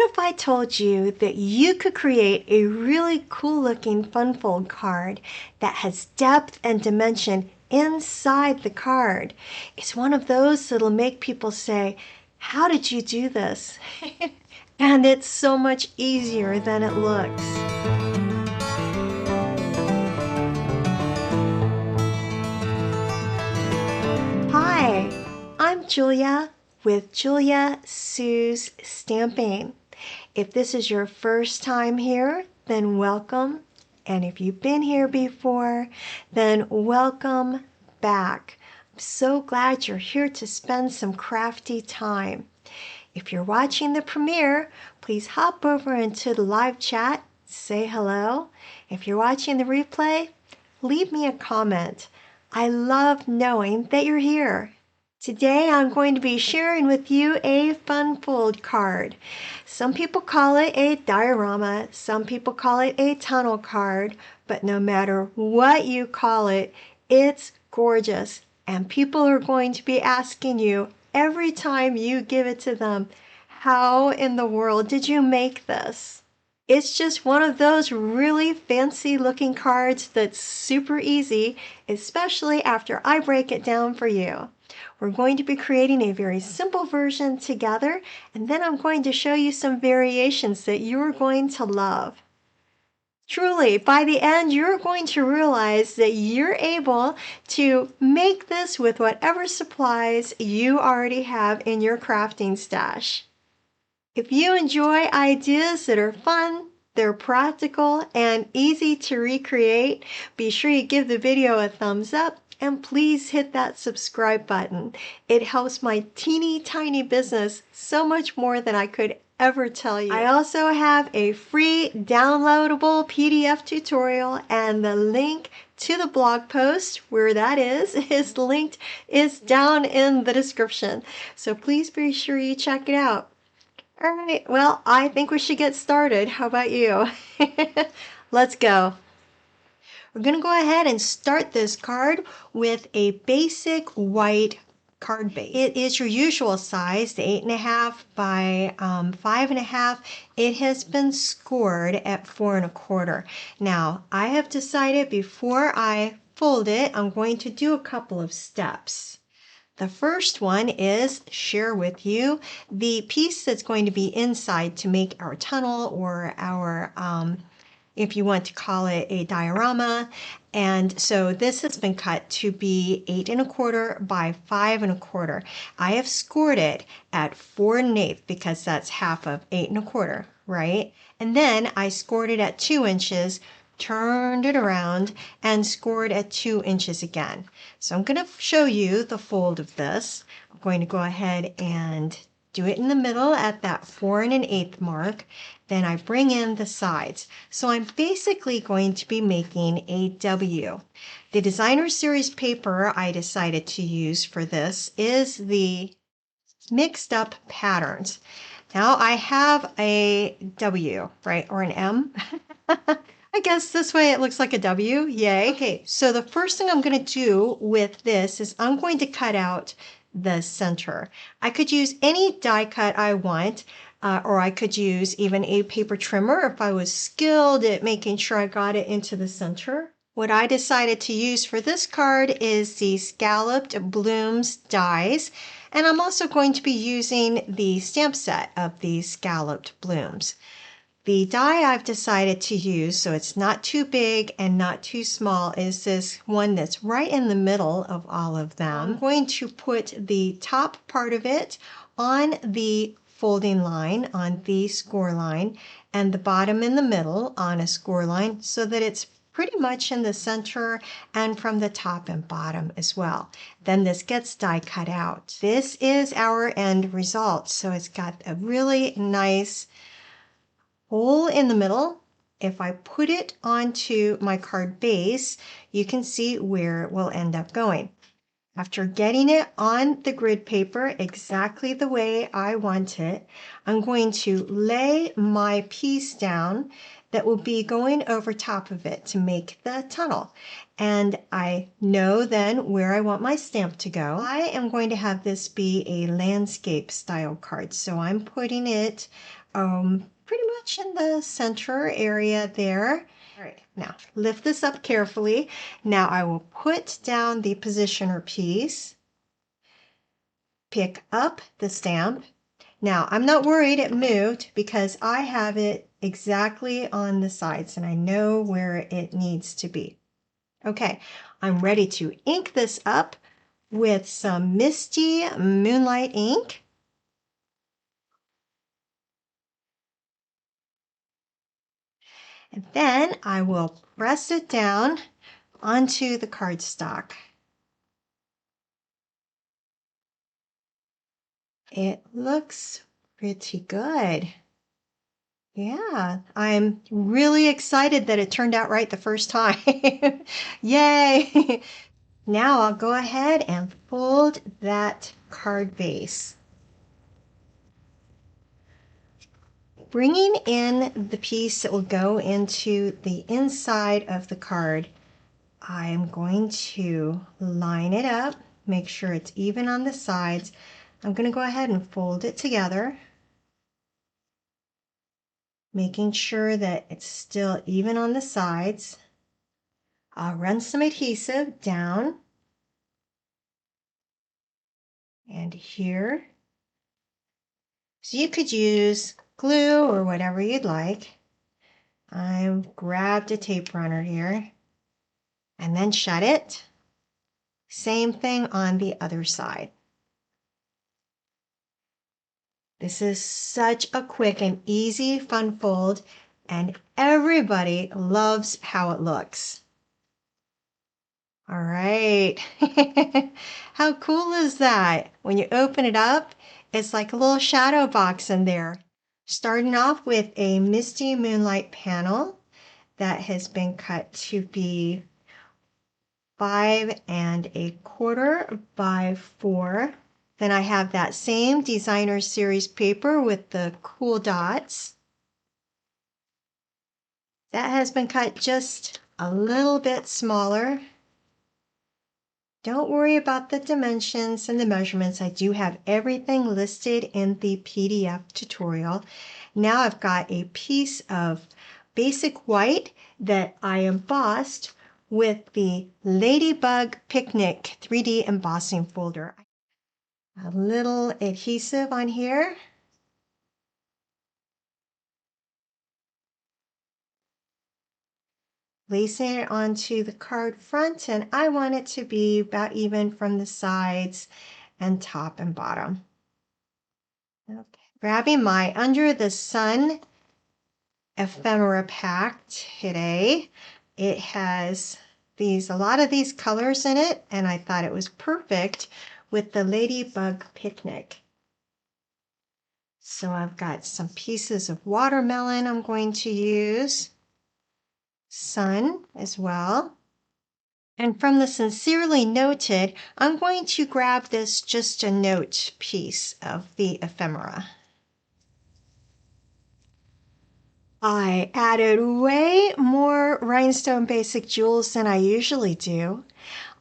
if I told you that you could create a really cool looking fun fold card that has depth and dimension inside the card? It's one of those that'll make people say, "How did you do this?" And it's so much easier than it looks. Hi, I'm Julia with Julia Sue's Stamping. If this is your first time here, then welcome. And if you've been here before, then welcome back. I'm so glad you're here to spend some crafty time. If you're watching the premiere, please hop over into the live chat, say hello. If you're watching the replay, leave me a comment. I love knowing that you're here. Today I'm going to be sharing with you a fun fold card. Some people call it a diorama, some people call it a tunnel card, but no matter what you call it, it's gorgeous. And people are going to be asking you every time you give it to them, how in the world did you make this? It's just one of those really fancy looking cards that's super easy, especially after I break it down for you. We're going to be creating a very simple version together, and then I'm going to show you some variations that you're going to love. Truly, by the end, you're going to realize that you're able to make this with whatever supplies you already have in your crafting stash. If you enjoy ideas that are fun, they're practical, and easy to recreate, be sure you give the video a thumbs up and please hit that subscribe button. It helps my teeny tiny business so much more than I could ever tell you. I also have a free downloadable PDF tutorial, and the link to the blog post where that is linked is down in the description. So please be sure you check it out. All right, well, I think we should get started. How about you? Let's go. We're going to go ahead and start this card with a basic white card base. It is your usual size, the 8.5 by 5.5. It has been scored at 4 1/4. Now, I have decided before I fold it, I'm going to do a couple of steps. The first one is share with you the piece that's going to be inside to make our tunnel, or our, if you want to call it, a diorama. And so this has been cut to be 8 1/4 by 5 1/4. I have scored it at 4 1/8 because that's half of 8 1/4, right? And then I scored it at 2 inches, turned it around, and scored at 2 inches again. So I'm going to show you the fold of this. I'm going to go ahead and do it in the middle at that 4 1/8 mark. Then I bring in the sides. So I'm basically going to be making a W. The Designer Series paper I decided to use for this is the Mixed Up Patterns. Now I have a W, right, or an M. I guess this way it looks like a W. Yay. Okay, so the first thing I'm going to do with this is I'm going to cut out the center. I could use any die cut I want, or I could use even a paper trimmer if I was skilled at making sure I got it into the center. What I decided to use for this card is the Scalloped Blooms dies, and I'm also going to be using the stamp set of these Scalloped Blooms. The die I've decided to use, so it's not too big and not too small, is this one that's right in the middle of all of them. I'm going to put the top part of it on the folding line, on the score line, and the bottom in the middle on a score line, so that it's pretty much in the center and from the top and bottom as well. Then this gets die cut out. This is our end result. So it's got a really nice hole in the middle. If I put it onto my card base, you can see where it will end up going. After getting it on the grid paper exactly the way I want it, I'm going to lay my piece down that will be going over top of it to make the tunnel. And I know then where I want my stamp to go. I am going to have this be a landscape style card. So I'm putting it pretty much in the center area there. All right, now lift this up carefully. Now I will put down the positioner piece, pick up the stamp. Now I'm not worried it moved because I have it exactly on the sides and I know where it needs to be. Okay, I'm ready to ink this up with some Misty Moonlight ink. And then I will press it down onto the cardstock. It looks pretty good. Yeah, I'm really excited that it turned out right the first time. Yay! Now I'll go ahead and fold that card base. Bringing in the piece that will go into the inside of the card, I'm going to line it up, make sure it's even on the sides. I'm going to go ahead and fold it together, making sure that it's still even on the sides. I'll run some adhesive down and here. So you could use glue or whatever you'd like. I've grabbed a tape runner here and then shut it. Same thing on the other side. This is such a quick and easy fun fold, and everybody loves how it looks. All right. How cool is that? When you open it up, it's like a little shadow box in there. Starting off with a Misty Moonlight panel that has been cut to be 5 1/4 by 4. Then I have that same designer series paper with the cool dots. That has been cut just a little bit smaller. Don't worry about the dimensions and the measurements. I do have everything listed in the PDF tutorial. Now I've got a piece of basic white that I embossed with the Ladybug Picnic 3D embossing folder. A little adhesive on here. Placing it onto the card front, and I want it to be about even from the sides and top and bottom. Okay. Grabbing my Under the Sun ephemera pack today. It has a lot of these colors in it, and I thought it was perfect with the Ladybug Picnic. So I've got some pieces of watermelon I'm going to use. Sun as well. And from the Sincerely Noted, I'm going to grab this Just a Note piece of the ephemera. I added way more rhinestone basic jewels than I usually do.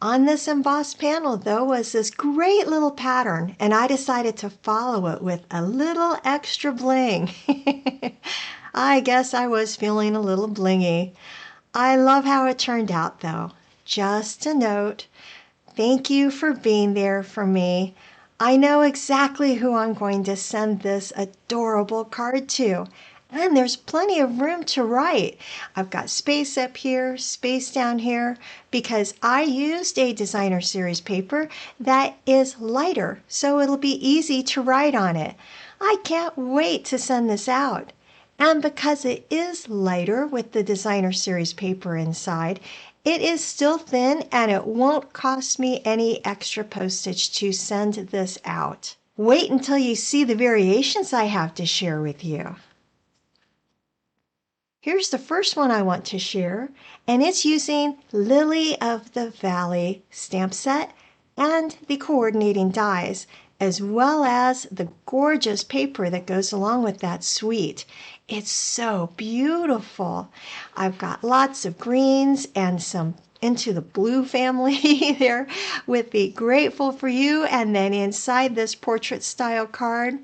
On this embossed panel, though, was this great little pattern, and I decided to follow it with a little extra bling. I guess I was feeling a little blingy. I love how it turned out, though. Just a note. Thank you for being there for me. I know exactly who I'm going to send this adorable card to. And there's plenty of room to write. I've got space up here, space down here, because I used a designer series paper that is lighter, so it'll be easy to write on it. I can't wait to send this out. And because it is lighter with the designer series paper inside, it is still thin and it won't cost me any extra postage to send this out. Wait until you see the variations I have to share with you. Here's the first one I want to share, and it's using Lily of the Valley stamp set and the coordinating dies, as well as the gorgeous paper that goes along with that suite. It's so beautiful. I've got lots of greens and some into the blue family there with the Grateful for You, and then inside this portrait style card,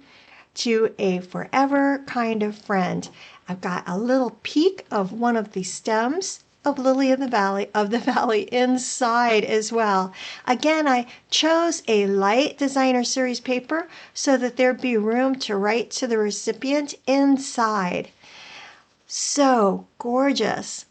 to a forever kind of friend. I've got a little peek of one of the stems of Lily of the Valley inside as well. Again, I chose a light designer series paper so that there'd be room to write to the recipient inside. So gorgeous.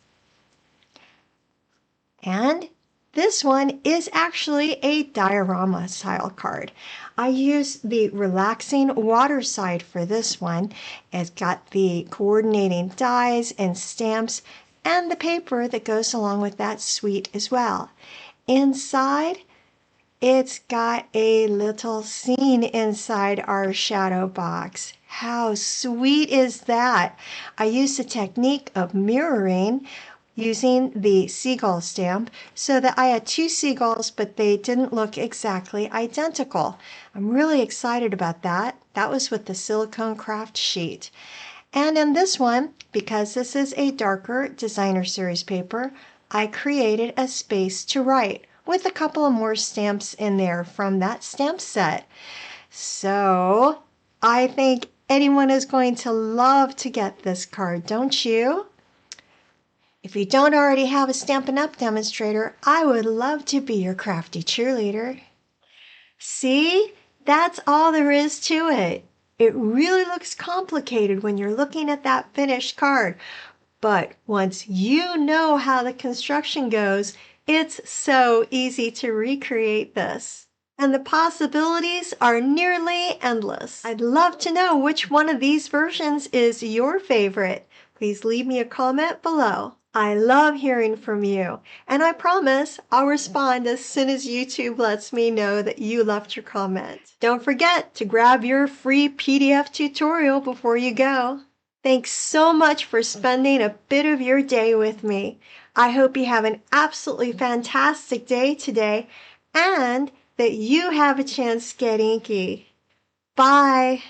And this one is actually a diorama style card. I used the relaxing Waterside for this one. It's got the coordinating dies and stamps and the paper that goes along with that suite as well. Inside, it's got a little scene inside our shadow box. How sweet is that? I used the technique of mirroring using the seagull stamp so that I had two seagulls, but they didn't look exactly identical. I'm really excited about that. That was with the silicone craft sheet. And in this one, because this is a darker designer series paper, I created a space to write with a couple of more stamps in there from that stamp set. So I think anyone is going to love to get this card, don't you? If you don't already have a Stampin' Up! Demonstrator, I would love to be your crafty cheerleader. See? That's all there is to it. It really looks complicated when you're looking at that finished card, but once you know how the construction goes, it's so easy to recreate this. And the possibilities are nearly endless. I'd love to know which one of these versions is your favorite. Please leave me a comment below. I love hearing from you, and I promise I'll respond as soon as YouTube lets me know that you left your comment. Don't forget to grab your free PDF tutorial before you go. Thanks so much for spending a bit of your day with me. I hope you have an absolutely fantastic day today and that you have a chance to get inky. Bye!